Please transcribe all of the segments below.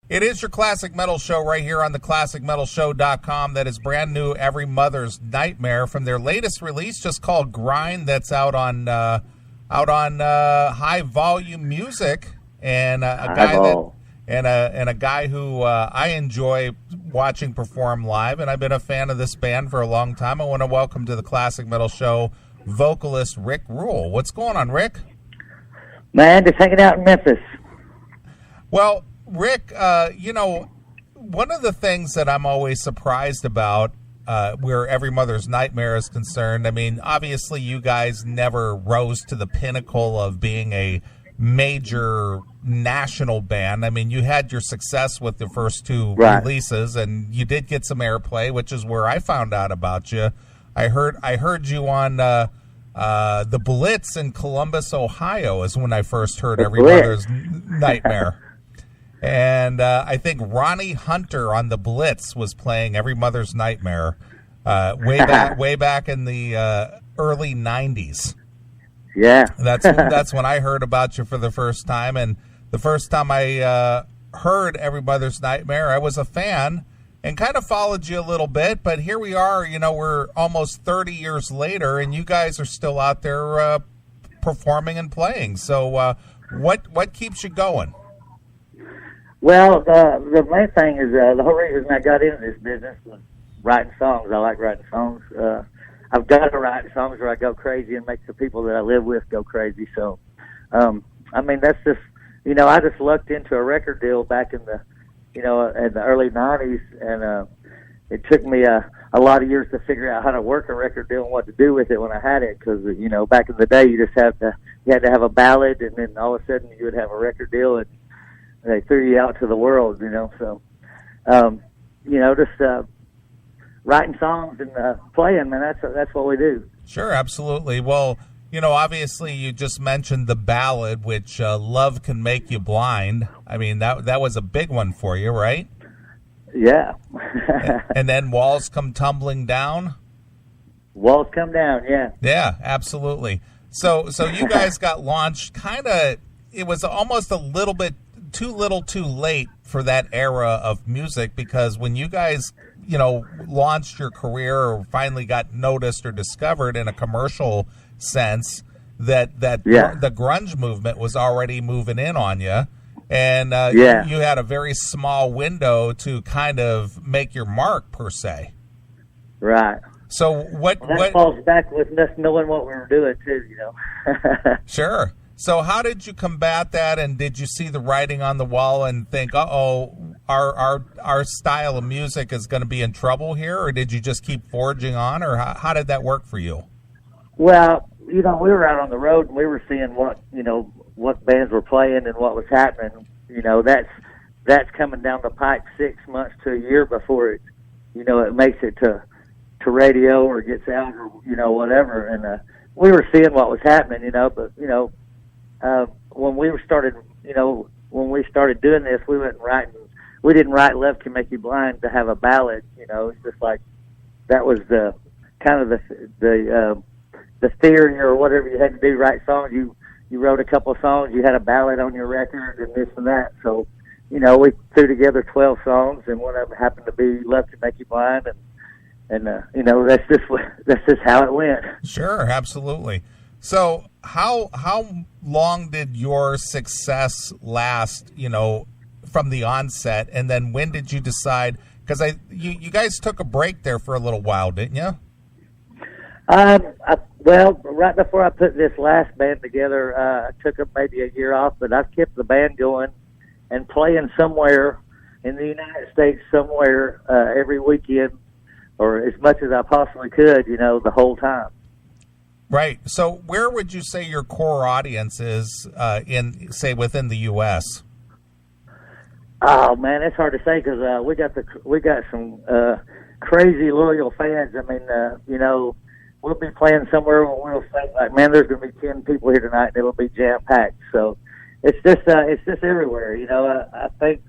It is your Classic Metal Show right here on the ClassicMetalShow.com. That is brand new, Every Mother's Nightmare from their latest release, just called Grind. That's out on High Volume Music, and a guy who I enjoy watching perform live, and I've been a fan of this band for a long time. I want to welcome to the Classic Metal Show vocalist Rick Ruhl. What's going on, Rick? Man, just hanging out in Memphis. Well, Rick, one of the things that I'm always surprised about where Every Mother's Nightmare is concerned, I mean, obviously you guys never rose to the pinnacle of being a major national band. I mean, you had your success with the first two releases, and you did get some airplay, which is where I found out about you. I heard you on the Blitz in Columbus, Ohio, is when I first heard Every Mother's Nightmare. And I think Ronnie Hunter on the Blitz was playing Every Mother's Nightmare way back in the early 90s. Yeah. That's when I heard about you for the first time. And the first time I heard Every Mother's Nightmare, I was a fan and kind of followed you a little bit. But here we are, we're almost 30 years later, and you guys are still out there performing and playing. So what keeps you going? Well, the main thing is the whole reason I got into this business was writing songs. I like writing songs. I've got to write songs where I go crazy and make the people that I live with go crazy. So, I mean, that's just, I just lucked into a record deal back in the, in the early 90s, and it took me a lot of years to figure out how to work a record deal and what to do with it when I had it, because, back in the day, you had to have a ballad, and then all of a sudden you would have a record deal, and they threw you out to the world, so, just writing songs and playing, man, that's what we do. Sure, absolutely. Well, obviously you just mentioned the ballad, which Love Can Make You Blind. I mean, that was a big one for you, right? Yeah. And then Walls Come Tumbling Down? Walls Come Down, yeah. Yeah, absolutely. So you guys got launched it was almost a little bit too little too late for that era of music, because when you guys launched your career or finally got noticed or discovered in a commercial sense, the grunge movement was already moving in on you, and you had a very small window to kind of make your mark, per se. Right. So what falls back with us knowing what we were doing too, Sure. So how did you combat that, and did you see the writing on the wall and think, our style of music is going to be in trouble here, or did you just keep forging on, or how did that work for you? Well, we were out on the road, and we were seeing what bands were playing and what was happening. That's coming down the pipe 6 months to a year before it, it makes it to radio or gets out or, whatever. And we were seeing what was happening, but, when we started doing this, we didn't write Love Can Make You Blind to have a ballad, it's just like, that was the kind of the theory or whatever you had to do, write songs. You wrote a couple of songs, you had a ballad on your record and this and that. So, we threw together 12 songs, and one of them happened to be Love Can Make You Blind, and that's just how it went. Sure, absolutely. So how long did your success last, from the onset, and then when did you decide? Because you guys took a break there for a little while, didn't you? Well, right before I put this last band together, I took maybe a year off, but I've kept the band going and playing somewhere in the United States somewhere every weekend, or as much as I possibly could, the whole time. Right. So where would you say your core audience is within the U.S.? Oh, man, it's hard to say, because we got some crazy loyal fans. I mean, we'll be playing somewhere and we'll think like, man, there's going to be 10 people here tonight, and it'll be jam-packed. So it's just everywhere. I think,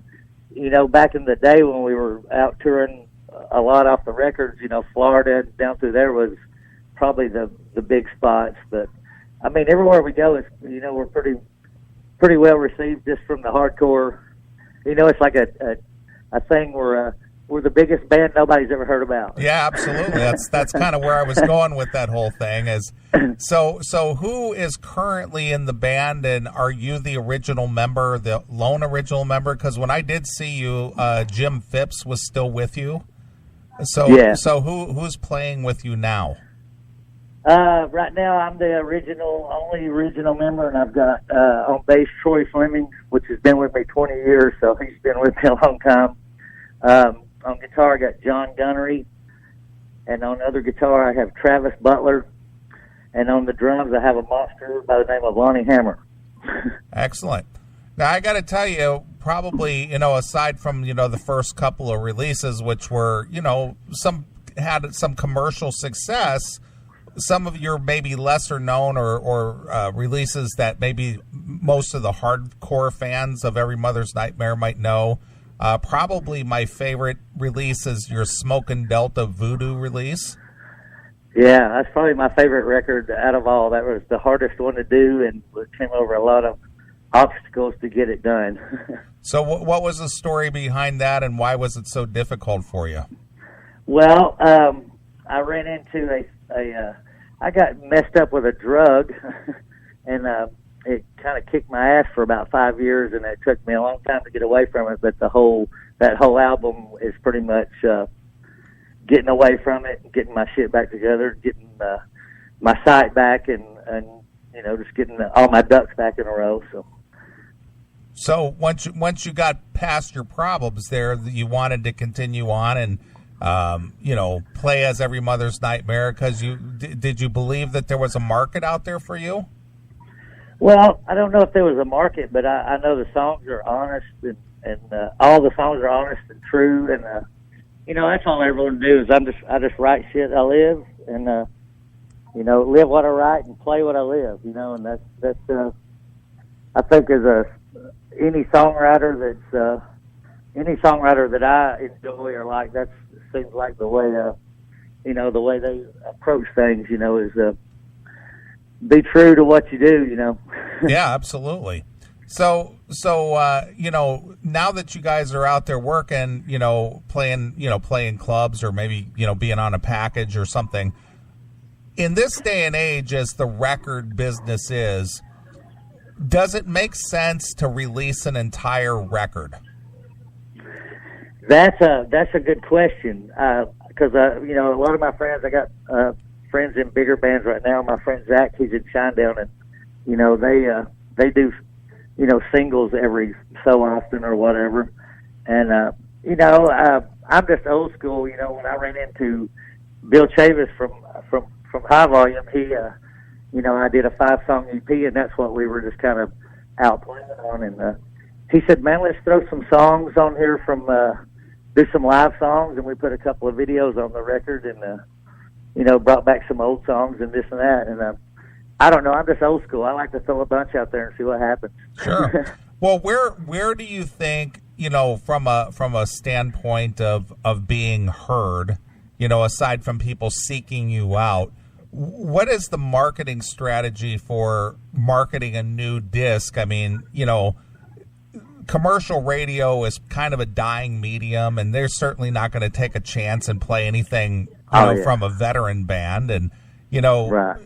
back in the day when we were out touring a lot off the records, Florida and down through there was probably the big spots. But I mean, everywhere we go, it's, we're pretty well received, just from the hardcore it's like a thing where we're the biggest band nobody's ever heard about. Yeah, absolutely. That's kind of where I was going with that whole thing. Is so who is currently in the band, and are you the original member, the lone original member? Because when I did see you, Jim Phipps was still with you. So yeah. So who's playing with you now? Right now I'm the only original member, and I've got on bass Troy Fleming, which has been with me 20 years, so he's been with me a long time. On guitar, I got John Gunnery, and on other guitar, I have Travis Butler, and on the drums, I have a monster by the name of Lonnie Hammer. Excellent. Now, I got to tell you, probably, aside from, the first couple of releases, which were, had some commercial success, some of your maybe lesser known or releases that maybe most of the hardcore fans of Every Mother's Nightmare might know. Probably my favorite release is your Smokin' Delta Voodoo release. Yeah, that's probably my favorite record out of all. That was the hardest one to do, and we came over a lot of obstacles to get it done. So what was the story behind that, and why was it so difficult for you? Well, I ran into I got messed up with a drug, and it kind of kicked my ass for about 5 years, and it took me a long time to get away from it. But that whole album is pretty much getting away from it, getting my shit back together, getting my sight back, and just getting all my ducks back in a row. So once you got past your problems there, you wanted to continue on and play as Every Mother's Nightmare, because did you believe that there was a market out there for you? Well, I don't know if there was a market, but I know the songs are honest, and all the songs are honest and true, and that's all I ever want to do is I just write shit I live, and live what I write and play what I live, and that's I think as any songwriter that I enjoy or like, that seems like the way the way they approach things, is be true to what you do, Yeah, absolutely. So now that you guys are out there working, playing clubs, or maybe, being on a package or something, in this day and age, as the record business is, does it make sense to release an entire record? That's a good question. Because a lot of my friends, I got friends in bigger bands right now. My friend Zach, he's in Shinedown, and they do singles every so often or whatever. And I'm just old school. When I ran into Bill Chavis from High Volume, he I did a 5-song EP, and that's what we were just kind of out playing on. And he said, "Man, let's throw some songs on here from do some live songs," and we put a couple of videos on the record, and brought back some old songs and this and that. And I don't know, I'm just old school. I like to throw a bunch out there and see what happens. Sure. Well, where do you think, from a standpoint of being heard, aside from people seeking you out, what is the marketing strategy for marketing a new disc? I mean, commercial radio is kind of a dying medium, and they're certainly not going to take a chance and play anything from a veteran band. And right.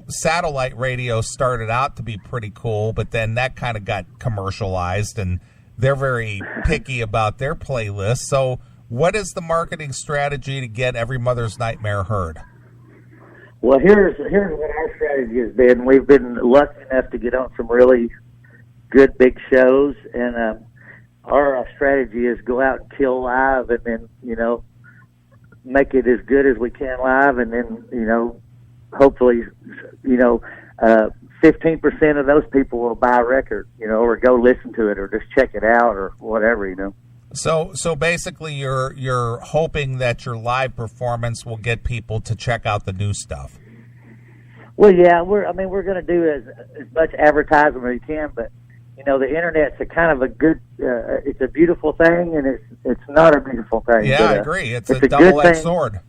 Satellite radio started out to be pretty cool, but then that kind of got commercialized, and they're very picky about their playlists. So what is the marketing strategy to get Every Mother's Nightmare heard? Well, here's what our strategy has been. We've been lucky enough to get on some really good big shows, and our strategy is go out and kill live, and then make it as good as we can live, and then hopefully 15% of those people will buy a record, or go listen to it, or just check it out, or whatever, So basically, you're hoping that your live performance will get people to check out the new stuff. Well, yeah, we're going to do as much advertising as we can, but the internet's a kind of a good, it's a beautiful thing, and it's not a beautiful thing. Yeah, but, I agree. It's a double-edged sword.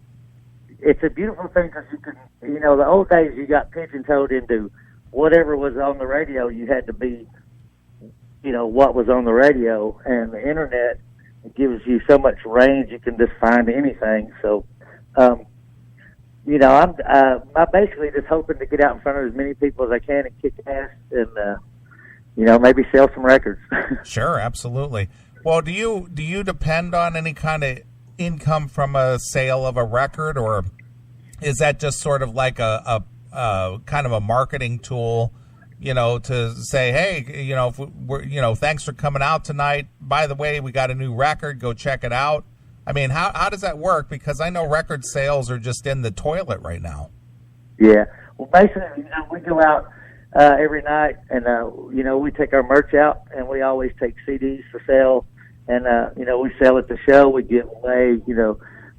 It's a beautiful thing because you can, the old days you got pigeon-toed into whatever was on the radio. You had to be what was on the radio, and the internet gives you so much range. You can just find anything. So, I'm basically just hoping to get out in front of as many people as I can and kick ass and, maybe sell some records. Sure, absolutely. Well, do you depend on any kind of income from a sale of a record, or is that just sort of like a kind of a marketing tool, to say, hey, if we're, thanks for coming out tonight. By the way, we got a new record. Go check it out. I mean, how does that work? Because I know record sales are just in the toilet right now. Yeah. Well, basically, we go out every night, and we take our merch out, and we always take CDs for sale, and we sell at the show. We give away,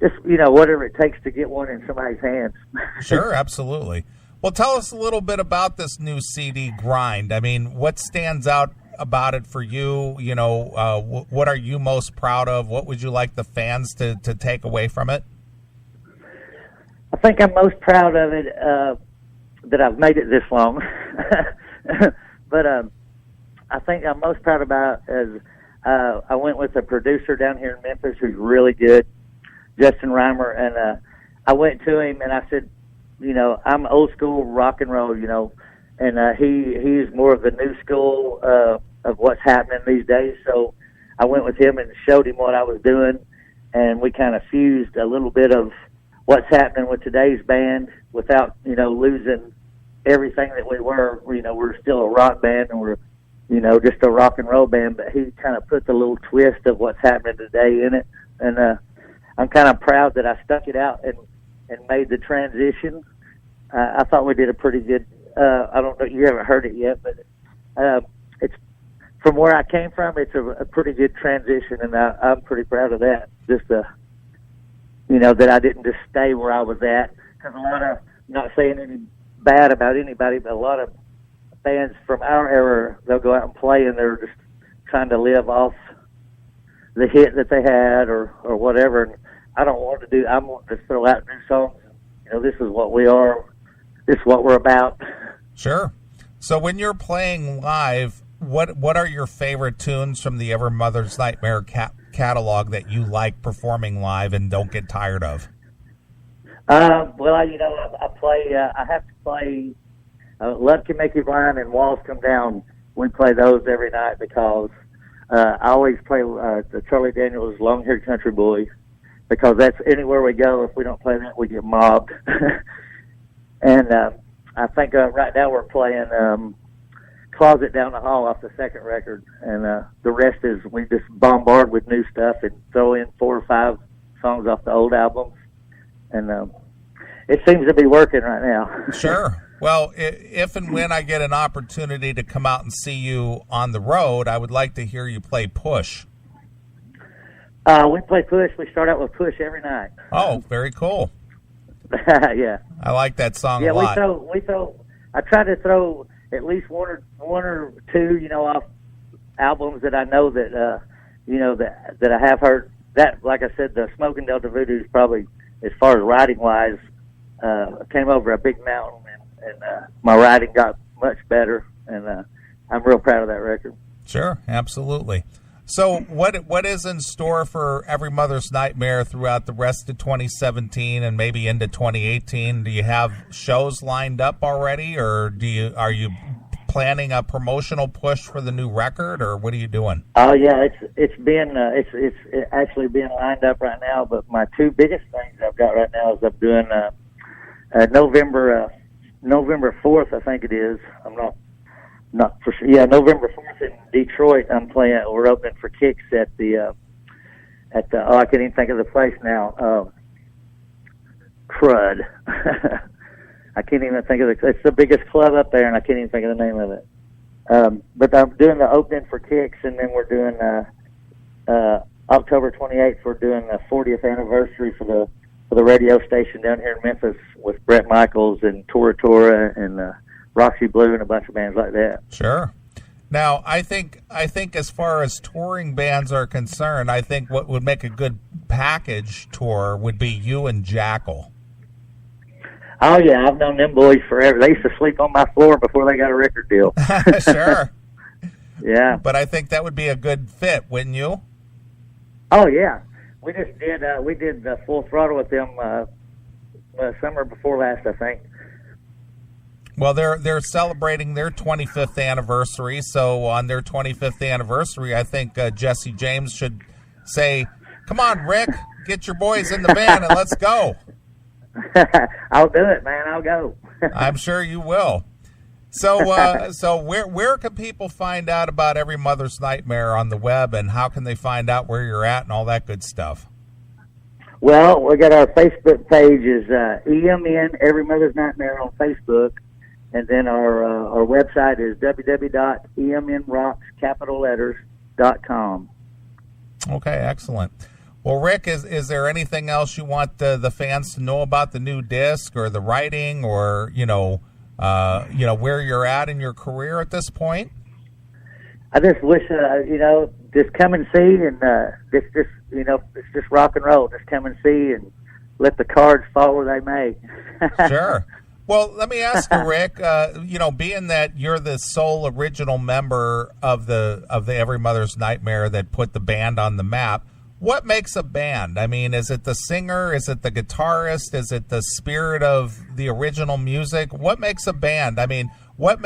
just whatever it takes to get one in somebody's hands. Sure, absolutely. Well, tell us a little bit about this new CD, Grind. I mean, what stands out about it for you? What are you most proud of? What would you like the fans to take away from it? I think I'm most proud of it that I've made it this long. But I think I'm most proud about is I went with a producer down here in Memphis who's really good, Justin Reimer, and I went to him and I said, I'm old school rock and roll, and he's more of the new school of what's happening these days. So I went with him and showed him what I was doing, and we kind of fused a little bit of what's happening with today's band without, losing everything that we were. We're still a rock band, and we're, just a rock and roll band, but he kind of put the little twist of what's happening today in it. And I'm kind of proud that I stuck it out and made the transition. I thought we did a pretty good, I don't know, you haven't heard it yet, but it's from where I came from, it's a pretty good transition, and I'm pretty proud of that. Just, that I didn't just stay where I was at. Because a lot of, not saying any bad about anybody, but a lot of bands from our era, they'll go out and play, and they're just trying to live off the hit that they had or whatever. And I don't want to do, I want to throw out new songs. This is what we are. This is what we're about. Sure. So when you're playing live, what are your favorite tunes from the Every Mother's Nightmare catalog that you like performing live and don't get tired of? Well, I play, I have to play Love Can Make You Blind and Walls Come Down. We play those every night because I always play the Charlie Daniels Long Haired Country Boy, because that's anywhere we go. If we don't play that, we get mobbed. And I think right now we're playing Closet Down the Hall off the second record, and the rest is we just bombard with new stuff and throw in 4 or 5 songs off the old albums, and it seems to be working right now. Sure. Well, if and when I get an opportunity to come out and see you on the road, I would like to hear you play Push. We play Push. We start out with Push every night. Oh, very cool. Yeah. I like that song a lot. We throw. I try to throw at least one or two, off albums that I know that, that I have heard. That, like I said, the Smoking Delta Voodoo is probably, as far as writing wise, came over a big mountain, and my writing got much better, and I'm real proud of that record. Sure, absolutely. So what is in store for Every Mother's Nightmare throughout the rest of 2017 and maybe into 2018? Do you have shows lined up already, or are you planning a promotional push for the new record, or what are you doing? Oh yeah, it's actually being lined up right now. But my 2 biggest things I've got right now is I'm doing November 4th, I think it is. I'm not for sure. Yeah, November 4th in Detroit. We're opening for Kicks at the I can't even think of the place now. Crud. I can't even think of it's the biggest club up there, and I can't even think of the name of it. But I'm doing the opening for Kicks, and then we're doing October 28th. We're doing the 40th anniversary for the radio station down here in Memphis with Brett Michaels and Tora Tora and Roxy Blue and a bunch of bands like that. Sure. Now, I think as far as touring bands are concerned, I think what would make a good package tour would be you and Jackal. Oh, yeah, I've known them boys forever. They used to sleep on my floor before they got a record deal. Sure. Yeah. But I think that would be a good fit, wouldn't you? Oh yeah, we just did we did Full Throttle with them summer before last, I think. Well, they're celebrating their 25th anniversary, so on their 25th anniversary, I think Jesse James should say, "Come on, Rick, get your boys in the band and let's go." I'll do it, man. I'll go. I'm sure you will. So where can people find out about Every Mother's Nightmare on the web, and how can they find out where you're at and all that good stuff? Well, we got our Facebook page is EMN Every Mother's Nightmare on Facebook, and then our website is www.emnrocks.com. Okay, excellent. Well, Rick, is there anything else you want the fans to know about the new disc or the writing, or where you're at in your career at this point? I just wish just come and see, and it's just rock and roll. Just come and see, and let the cards fall where they may. Sure. Well, let me ask you, Rick. Being that you're the sole original member of the Every Mother's Nightmare that put the band on the map, what makes a band? I mean, is it the singer? Is it the guitarist? Is it the spirit of the original music? What makes a band? I mean, what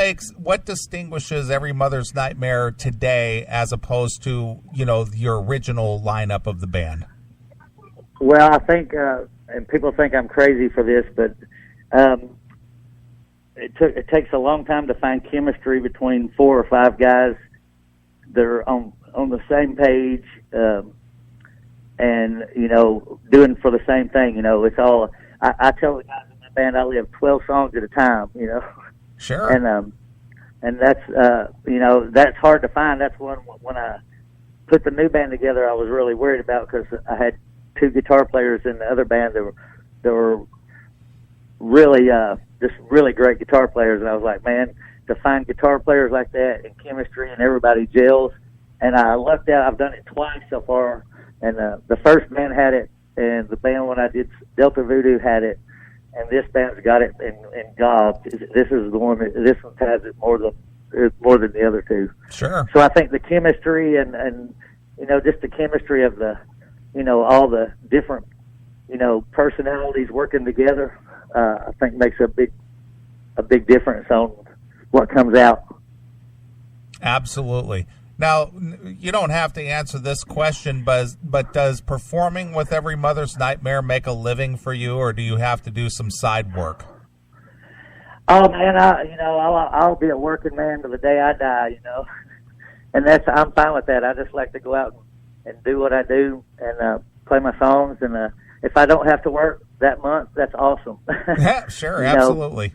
distinguishes Every Mother's Nightmare today as opposed to, your original lineup of the band? Well, I think, and people think I'm crazy for this, but it takes a long time to find chemistry between 4 or 5 guys that are on the same page, and doing for the same thing. It's all. I tell the guys in my band I live 12 songs at a time. Sure. And that's that's hard to find. That's when I put the new band together, I was really worried about, because I had 2 guitar players in the other band that were really just really great guitar players, and I was like, man, to find guitar players like that and chemistry and everybody gels. And I lucked out. I've done it twice so far. And the first band had it, and the band when I did Delta Voodoo had it, and this band's got it. And God, this is the one. This one has it more than the other 2. Sure. So I think the chemistry and just the chemistry of the all the different personalities working together, I think makes a big difference on what comes out. Absolutely. Now, you don't have to answer this question, but does performing with Every Mother's Nightmare make a living for you, or do you have to do some side work? Oh man, I'll be a working man to the day I die, and I'm fine with that. I just like to go out and do what I do and play my songs, and if I don't have to work that month, that's awesome. Yeah, sure, absolutely.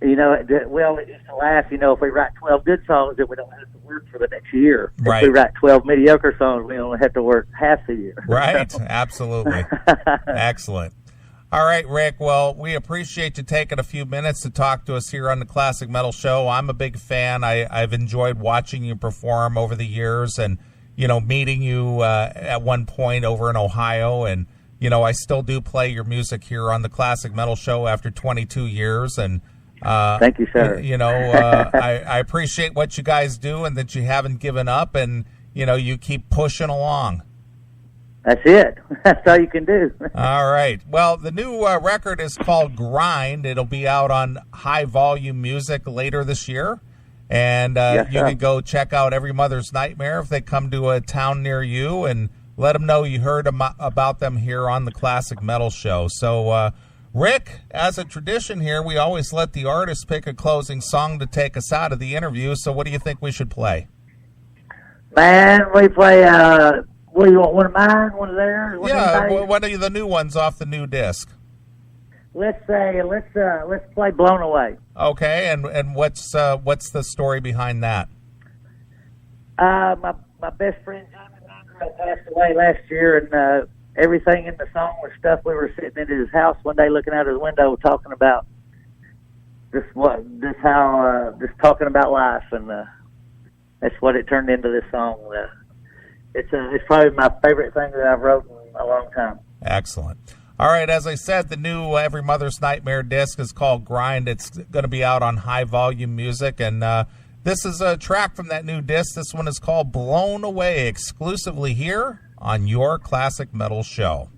We used to laugh, if we write 12 good songs, then we don't have to work for the next year. Right. If we write 12 mediocre songs, we only have to work half the year. Right, absolutely. Excellent. All right, Rick, well, we appreciate you taking a few minutes to talk to us here on the Classic Metal Show. I'm a big fan. I've enjoyed watching you perform over the years, and, meeting you at one point over in Ohio, and, I still do play your music here on the Classic Metal Show after 22 years, and thank you, sir. I appreciate what you guys do, and that you haven't given up, and you keep pushing along. That's it. That's all you can do. All right. Well, the new record is called Grind. It'll be out on High Volume Music later this year, and you can go check out Every Mother's Nightmare if they come to a town near you, and let them know you heard about them here on the Classic Metal Show. So. Rick, as a tradition here, we always let the artist pick a closing song to take us out of the interview. So what do you think we should play? Man, we play, what do you want, one of mine, one of theirs? One of the new ones off the new disc. Let's play Blown Away. Okay, and what's the story behind that? My best friend, John, passed away last year, and everything in the song was stuff we were sitting in his house one day looking out his window talking about just talking about life, and that's what it turned into this song. It's probably my favorite thing that I've wrote in a long time. Excellent. All right, as I said, the new Every Mother's Nightmare disc is called Grind. It's going to be out on High Volume Music, and This is a track from that new disc. This one is called Blown Away, exclusively here on Your Classic Metal Show.